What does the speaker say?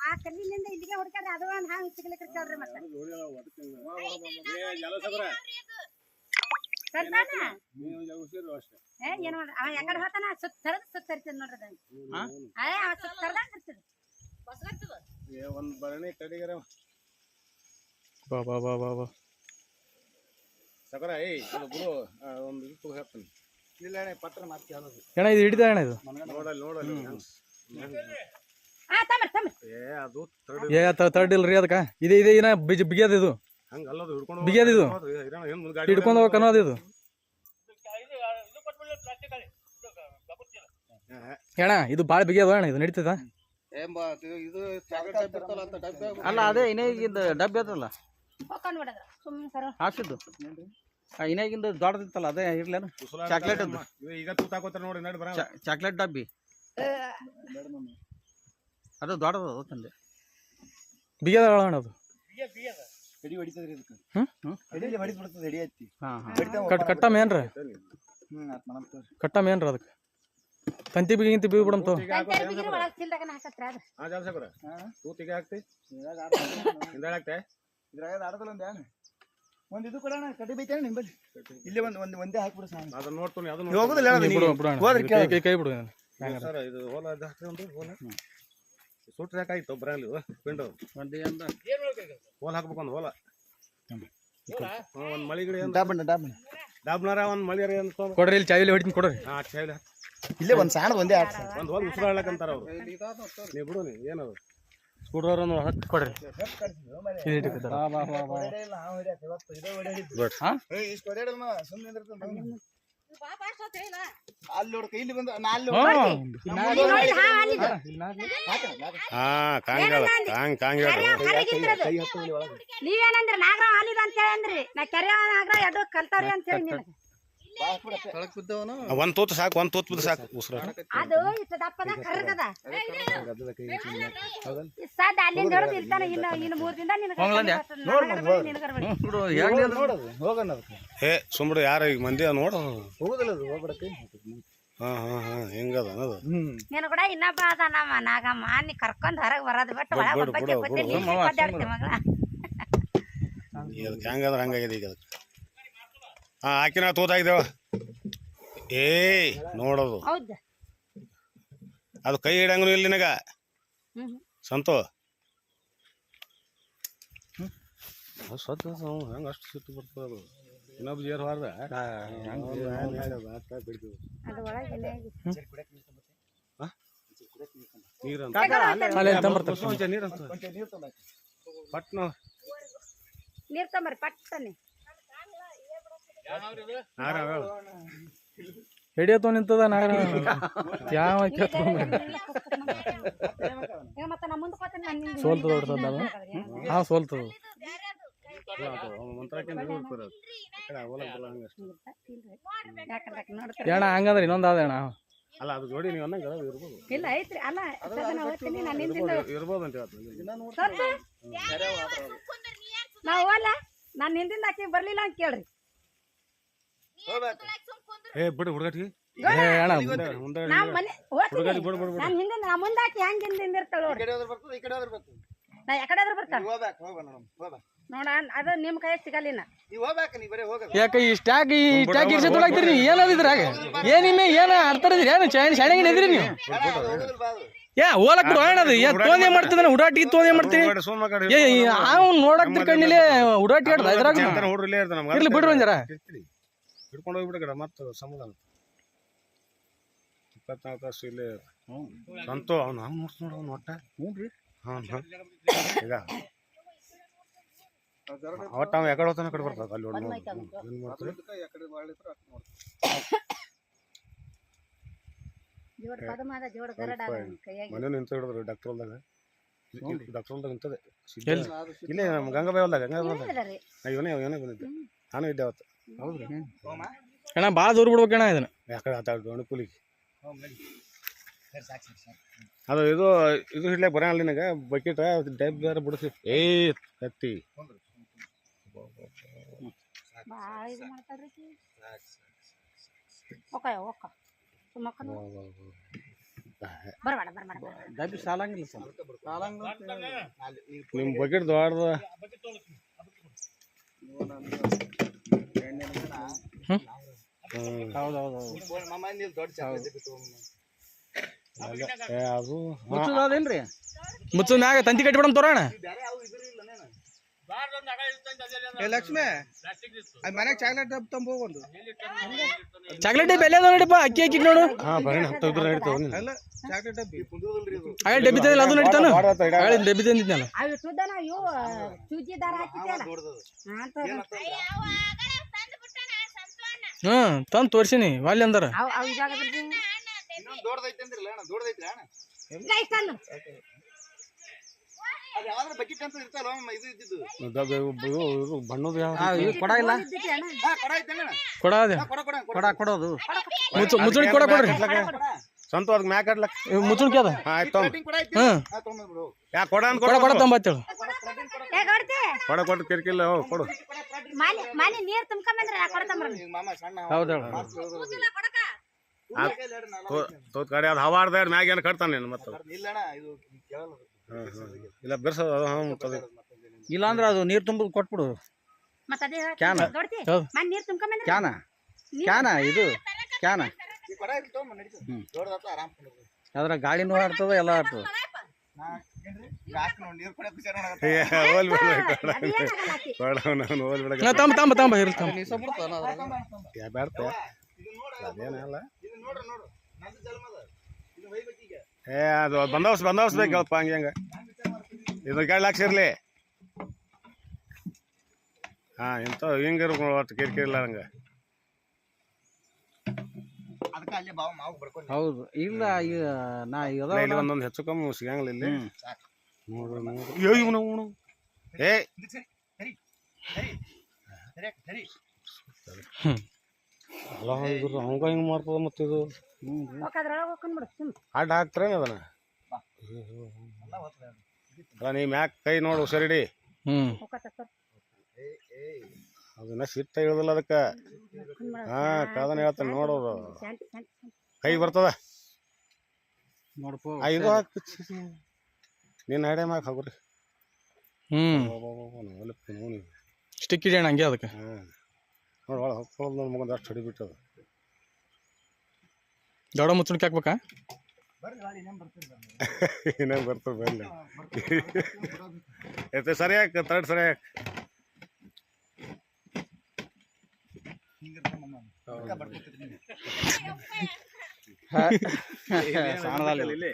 ಆ ಕಲ್ಲಿನಿಂದ ಇಲ್ಲಿಗೆ ಹುಡ್ಕಾಡ್ರಿ ಅದು ಒಂದು ಹಂಗೆ ಸಿಗ್ಲಿಕ್ಕೆ ಕೇಳ್ರಿ ಮತ್ತೆ ಏನು ನೋಡ್ರಿ ಅವ ಯಾಕಡೆ ಹೋತಾನ ಸುತ್ತರದ ಸುತ್ತರ್ತದ ನೋಡ್ರಿ ಅವ ಸುತ್ತರ್ದಾಗ ಇರ್ತದ ಒಂದ್ ಬರಣಿ ಕಡಿಗರ ಬಾ ಬಾ ಬಾ ಬಾ ಬಾ ಸಕರ ಗುರು ಒಂದು ಇದು ಹೇಳ್ತಾನೆ ಇಲ್ಲ ಅಣ್ಣ ಪತ್ರ ಮಾತಿ ಹೇಳೋದು ಅಣ್ಣ ಇದು ಹಿಡಿದ ಅಣ್ಣ ಇದು ನೋಡಲ್ಲಿ ಅದು ತರ್ಡ್ ಇಲ್ರಿ ಅದಕ್ಕ ಇದೆ ಇದೆ ಏನ ಬಿಗಿಯದ ಇದು ಹಂಗಲ್ಲದು ಹಿಡ್ಕೊಂಡು ಬಿಗಿಯದ ಇದು ಹಿಡ್ಕೊಂಡು ಹೋಗಕ್ ಅನ್ನೋದು ಇದು ಅಣ್ಣ ಇದು ಬಾಳ ಬಿಗಿಯದ ಅಣ್ಣ ಇದು ನಡೀತದ ಅಲ್ಲ ಅದೇ ಇನೇಗಿಂದ ಡಬ್ಬಿ ಅದಲ್ಲ ಹಾಕ್ಸಿದ್ದು ಇನೇಗಿಂದ ದೊಡ್ಡದಿತ್ತಲ್ಲ ಅದೇ ಇರ್ಲೇನು ಚಾಕ್ಲೇಟ್ ಈಗ ತೂತಾಕೋತಾರ ನೋಡಿ ನಡಿ ಬರ ಚಾಕ್ಲೇಟ್ ಡಬ್ಬಿ ಅದು ದೊಡ್ಡದು ತಂದೆ ಬಿಗಿಯದ ಅಣ್ಣ ಅದು ಎಡಿ ಹೊಡಿತದ್ರಿ ಇದಕ್ಕೆ ಎಡಿ ಹೊಡಿದ್ಬಿಡ್ತದೆ ಎಡಿ ಹತ್ತಿ ಕಟ್ಟ ಮೇನ್ರ ಕಟ್ಟ ಮೇನ್ರ ಅದಕ್ಕೆ ತಂತಿ ಬಿಗಿಂತಿ ಬಿಗಿ ಬಿಡಂತು ತೂತಿಗೆ ಹಾಕ್ತಿ ಹಿಂದಾಳ ಹಾಕ್ತೆ ಇದ್ರಾಗ ಆಡದಲ್ಲ ಒಂದು ಏನು ಒಂದು ಇದು ಕೊಡೋಣ ಕಟ್ಟಿ ಬೈತೇನೆ ನಿಂಬಲ್ಲಿ ಇಲ್ಲಿ ಒಂದೇ ಹಾಕ್ಬಿಡು ಸಾಕು ಅದನ್ನ ನೋಡ್ತೀನಿ ಅದನ್ನ ಹೋಗುದಿಲ್ಲ ಕೈ ಬಿಡು ಸರ್ ಇದು ಹೋಲ ಅದು ಹಾಕ್ರಿ ಒಂದು ಹೋಲ ಸುಟ್ರೆ ಯಾಕಾಯ್ತು ಬರಲಿ ಪಿಂಡು ಹೋಲ ಹಾಕ್ಬೇಕು ಒಂದು ಹೋಲ ಒಂದು ಮಳಿಗಡೆ ಡಾಬ್ನಾರ ಒಂದು ಮಳಿಗಡೆ ಅಂತ ಕೊಡ್ರಿ ಇಲ್ಲಿ ಚಾವಿಲಿ ಹೊಡಿತೀನಿ ಕೊಡ್ರಿ ಚಾವಿಲಿ ಇಲ್ಲೇ ಒಂದು ಸಣ್ಣ ಒಂದೇ ಒಂದು ಹೋಲ್ ಉಸಿರು ಹೇಳಕ್ಕಂತಾರ ಅವ್ರು ನೀವು ಬಿಡು ನೀ ಏನದು ಸ್ಕೂಡ್ರವ್ರನ್ನು ಹತ್ತು ಕೊಡ್ರಿ ನೀವೇನಂದ್ರಿ ನಾಗರಾವ್ ಹಾಲಿದ ಅಂತ ಹೇಳಂದ್ರಿ ನಾ ಕೆರೆ ನಾಗರ ಎರಡು ಕಲ್ತಾವ್ರಿ ಅಂತ ಹೇಳಿ ಒಂದ್ ತೂತ್ ಸಾಕು ಒಂದ್ ತೂತ್ ಬಿದ್ದು ಸಾಕು ಉಸಿರು ಅದು ಇಷ್ಟ ದಪ್ಪದ ಕರ್ಗದ ಸದ್ ಅಲ್ಲಿಂದ ಹಿಡಿದು ಇರ್ತಾನೆ ಇನ್ನು 3 ದಿನ ಹೇ ಸುಮ್ಬಿಡು ಯಾರ ಈಗ ಮಂದಿ ನೋಡ ಹೋಗುದಿಲ್ಲ ಹೆಂಗದ ಅನ್ನೋದು ನೀನು ಕೂಡ ಇನ್ನೊಬ್ಬ ಅದ ನಮ್ಮ ನಾಗಮ್ಮ ನೀ ಕರ್ಕೊಂಡ್ ಹೊರಗೆ ಬರೋದು ಬಿಟ್ಟು ಮಗಳ ಹೆಂಗದ ಹಂಗಾಗಿದೆ ಈಗ ಅದಕ್ಕೆ ಆಕಿನ ತೂತಾಗಿದ್ದೇವ ನೋಡೋದು ಅದು ಕೈ ಹಿಡಂಗೂ ಇಲ್ಲ ನಿನಗ ಸಂತು ಹೆಂಗ ಅಷ್ಟು ಸಿಟ್ಟು ಬರ್ತದ ಅದು ಇನ್ನೊಬ್ಬ ಜೇರ್ ಹಾರ್ದ ನೀರಂತ ಪಟ್ನ ನೀರ್ ತಂಬರಿ ಪಟ್ಟನೆ ಹಿಡಿಯತ್ತೋ ನಿಂತದ ನಾಗರ ಯಾವ ಸೋಲ್ತದ ಹೊಡ್ಸದ ಹಾ ಸೋಲ್ತದ ಅಣ್ಣ ಹಂಗಂದ್ರೆ ಇನ್ನೊಂದು ಅದ ಅಣ್ಣ ಅಲ್ಲ ಅದು ಜೋಡಿ ನೀವು ಅನ್ನಂಗ ಇರ್ಬೋದು ಇಲ್ಲ ಐತ್ರಿ ಅಲ್ಲ ಇರ್ಬೋದು ಅಂತ ನಾವು ಹೋಲ್ಲ ನಾನು ಹಿಂದಿಂದ ಆಕಿ ಬರ್ಲಿಲ್ಲ ಅಂತ ಕೇಳ್ರಿ ಬಿಡು ಹುಡುಗಟ್ಟಿಗೆ ನಾನು ಹಿಂದಿಂದ ನಾ ಮುಂದೆ ಆಕಿ ಹೆಂಗ್ ಹಿಂದಿಂದ ಇರ್ತಾಳ ನಾ ಯಾಕಡೆ ಬರ್ತಾಳ ನೋಡ ಅದು ನಿಮ್ ಕೈ ಸಿಗಲ್ಲಿನ ಯಾಕ ಇಷ್ಟಾಗಿ ಇರ್ಸಿ ತೊಳಗ್ತೀರಿ ಏನದಿದ್ರಾಗ ಏನಿಮ್ಮೆ ಏನ ಅರ್ಥದಿರಿ ಏನು ಶಾಣೆಗೆ ಇದ್ರಿ ನೀವು ಓಲಕ್ ಬಿಡು ಏನದು ತೋಂದೆ ಮಾಡ್ತಿದ್ದಾನೆ ಉಡಾಟಿಗೆ ತೋಂದೆ ಮಾಡ್ತೀವಿ ಅವ್ನು ನೋಡಕ್ತಿರ್ ಕಣ್ಣಿಲೆ ಉಡಾಟಿ ಆಡ್ದ ಇದ್ರಾಗ ಇರ್ಲಿ ಬಿಡ್ರಿ ಒಂದ್ ಜರ ಹಿಡ್ಕೊಂಡು ಹೋಗ್ಬಿಡ ಮತ್ತೆ ಸಮಾಧಾನ 24 ವರ್ಷ ಇಲ್ಲೇ ಸಂತು ಅವ್ನು ಹಂಗೆ ನೋಡ್ತ ನೋಡ ಅವ್ನು ಒಟ್ಟ ಈಗ ಒಟ್ಟು ಅವ ಯಾಕಡೆ ಹೋಗ್ತಾನೆ ಕಡೆ ಬರ್ತದ ಅಲ್ಲಿ ಏನು ಮಾಡ್ತಾರೆ ಮನೆ ನಿಂತ ಹಿಡಿದ್ರು ಡಾಕ್ಟರ್ ಹೊಲ್ದಾಗ ನಿಂತದೆ ಇಲ್ಲೇ ನಮ್ಮ ಗಂಗಾಬಾಯಿ ಹೊಲ್ದಾಗ ಇವನೇ ಬಂದಿದ್ದೆ ನಾನು ಇದ್ದೆ ಅವತ್ತು ಹೌದ್ರಿ ಅಣ್ಣ ಭಾಳ ದೂರ ಬಿಡ್ಬೇಕಣ್ಣ ಇದನ್ನ ಯಾಕಡೆ ಆತಾಡ್ದು ಪುಲಿಗೆ ಅದು ಇದು ಹಿಡ್ಲಿಕ್ಕೆ ಬರೋಲ್ಲ ನಿನಗೆ ಬಕೆಟ್ ಟೈಪ್ ಬೇರೆ ಬಿಡಿಸಿ ಹತ್ತಿ ಬರಬೇಡ ಬರಬೇಡ ಡಬ್ಬಿ ಸಾಲಂಗಿಲ್ಲ ಸರ್. ನಿಮ್ಮ ಬಕೆಟ್ ದೊಡ್ಡದ ಹೌದೌದು ಅದು ಮುಚ್ಚೋದೇನ್ರಿ? ಮುಚ್ಚದ ಮ್ಯಾಗ ತಂತಿ ಕಟ್ಬಿಡಮ್ ತೋರೋಣ. ಲಕ್ಷ್ಮಿ ಮನೆಗೆ ಚಾಕ್ಲೇಟ್ ಡಬ್ಬ ತಂಬೋ ಒಂದು ಚಾಕ್ಲೇಟ್ ಡಬ್ಬಿ ಎಲ್ಲ ನೋಡಿಪ್ಪ, ಅಕ್ಕಿ ಅಕ್ಕಿ ನೋಡು. ಅಲ್ಲ ಚಾಕ್ಲೇಟ್ ಡಬ್ಬಿ ಆಗ ಡಬ್ಬಿ ತಂದಿಲ್ಲ ಅದು ನಡೀತಾನ. ಡಬ್ಬಿ ತಂದಿದ್ನಲ್ಲ ಅವು ಇಟ್ಟುದನ ಇವು ಚೂಜಿ ದಾರ ಹಾಕಿದ್ಯಲ್ಲ ತಂದು ತೋರ್ಸಿನಿ ವಾಲ್ಯ ಅಂದಾರ. ಅವು ಇದಾಗ ದೊಡ್ಡದೈತೆ ಅಂದ್ರಲ್ಲ ಅಣ್ಣ, ದೊಡ್ಡದೈತೆ ಅಣ್ಣ. ಇಷ್ಟಲ್ಲ ಅದು ಯಾವ್ದಾರ ಬಕೆಟ್ ಅಂತ ಇರ್ತಲ್ಲ ಇದು ಇದ್ದಿದ್ದು. ಬಣ್ಣದ ಇದು ಕೊಡ ಇಲ್ಲ, ಕೊಡ ಐತೆ ಅಣ್ಣ. ಕೊಡ ಅದೇ ಕೊಡ ಕೊಡೋದು ಮುಚ್ಚುಣಿ ಕೊಡ ಕೊಡ್ರಿ. ಸ್ವಂತ ಅದ್ ಮ್ಯಾಕ್ ಹಾಕ್ಲಕ್ ಮುಚ್ಚುಣಿಕೆ ಅದ. ಆಯ್ತು ಕೊಡ ಐತಿ ತೊಗೊಂಡ್ಬಿಡು. ಯಾ ಕೊಡ ಅನ್ ಕೊಡ ಕೊಡ ತಂಬತ್ತೇಳು. ಕೊಡ ಕೊಟ್ಟು ಕಿರ್ಕಿಲ್ಲ ಕೊಡು. ಮಾನಿ ನೀರ್ ತುಂಬ್ಕೊಂಬಂದ್ರೆ ನಾ ಕೊಡ್ತಂಬ್ರ ಈಗ ಮಾಮ ಸಣ್ಣ ಹೌದು. ತೋತ್ ಕಡೆ ಅದು ಹವಾಡ್ದ ಮ್ಯಾಗ ಏನು ಕಟ್ತಾನೆ ನೀನು ಮತ್ತೆ ಇಲ್ಲಣ್ಣ ಇದು ಕೇಳಲ್ಲ. ಇಲ್ಲ ಬೆರ್ಸೋದು ಅದು ಮತ್ತದು ಇಲ್ಲ ಅಂದ್ರೆ ಅದು ನೀರು ತುಂಬುದು ಕೊಟ್ಬಿಡು. ಮತ್ತ ಅದೇ ಕ್ಯಾನ. ದೊಡ್ತಿ ಹೌದು. ಮಾನಿ ನೀರ್ ತುಂಬ್ಕೊಂಬಂದ್ರೆ ಕ್ಯಾನ ಕ್ಯಾನ ಇದು ಕ್ಯಾನ. ಈ ಕೊಡ ಐತಿ ತೊಗೊಂಡ್ ನಡೀತದೆ. ದೊಡ್ಡದಾತ ಆರಾಮ್ ಕುಂಡ್ರು. ಅದ್ರ ಗಾಳಿನೂ ಆಡ್ತದ ಎಲ್ಲ ಆಡ್ತದ. ಯಾಕೆ ನೋಡಿ ನೀರು ಕುಡಿಯಕ್ಕೆ ವಿಚಾರ ಮಾಡಕತ್ತ. ಹೋಲ್ ಬಿಡ್ಬೇಕು ಅದೇನಾಗಲ್ಲ ಆಕಿ. ಕೊಡ ನಾನು ಹೋಲ್ ಬಿಡಕ ತಂಬ ತಂಬ ತಂಬ ಇರ್ಲಿ ತಂಬ. ಯಾ ಬ್ಯಾಡ್ತ ಇದು ನೋಡು ಅದೇನಲ್ಲ ಇದು ನೋಡು ನೋಡು ನಂದು ಜನ್ಮದ ಇದು ವೈಬೇಕಿಗೆ ಅದು ಬಂದೋಬಸ್ ಬೇಕಪ್ಪ ಹಂಗ ಇದು 2 ಲಕ್ಷ ಇರ್ಲಿ. ಎಂತ ಹಿಂಗಿರ್ಬೇಕು ಒಟ್ಟು ಕಿರಿಕಿರಿ ಇಲ್ಲ ಹಂಗ. ಅದಕ್ಕೆ ಅಲ್ಲಿ ಬಾವು ಮಾವು ಬರ್ಕೊಂಡು ಹೌದು. ಇಲ್ಲ ಈಗ ನಾ ಇಲ್ಲಿ ಒಂದೊಂದು ಹೆಚ್ಚು ಕಮ್ಮಿ ಸಿಗಂಗಿಲ್ಲ ಇಲ್ಲಿ. ನೋಡು ಏ ಸರಿ ಸರಿ ಸರಿ ಸರಿ ಸರಿ ಅಲ್ಲ ಹಂಗ ಹಿಂಗ ಮಾಡ್ತದ ಮತ್ತೆ ಇದು ಅದ್ರೊಳಗೆ ಹೋಗ್ಕೊಂಡ್ಬಿಡು ಸುಮ್ ಅಡ್ಡ ಹಾಕ್ತಾರೇನು ಅದನ್ನ? ಅಲ್ಲ ನೀ ಮ್ಯಾಕ್ ಕೈ ನೋಡು ಸರಿಡಿ. ಹೋಗತ್ತ ಸರ್ ಅದನ್ನ ಸಿಟ್ಟ ಇಳಿದಿಲ್ಲ ಅದಕ್ಕೆ. ಕಾದನ ಹೇಳ್ತಾನೆ ನೋಡೋದು ಕೈ ಬರ್ತದ. ನೋಡ್ಕೋ ಇದು ಹಾಕಿ ನೀನು ಹಡೆ ಮ್ಯಾಕ್ ಹಾಕ್ರಿ. ನೋಡಿ ಸ್ಟಿಕ್ ಇದೆ ಹಂಗೆ ಅದಕ್ಕೆ. ನೋಡಿ ಒಳಗೆ ಹಾಕೊಳ್ಳೋದು ನೋಡಿ ಮಗಂದು ಅಷ್ಟು ಹೊಡಿ ಬಿಟ್ಟದ. ದೊಡ್ಡ ಮುಚ್ಚಣಿಕೆ ಹಾಕ್ಬೇಕಾ? ಇನ್ನೇನು ಬರ್ತದೆ ಬರಲಿ. ಎತ್ತೆ ಸರಿಯಾಗಿ ತರ್ಡ್ ಸರಿಯಾಗಿ ಸಾಣದಲ್ಲಿ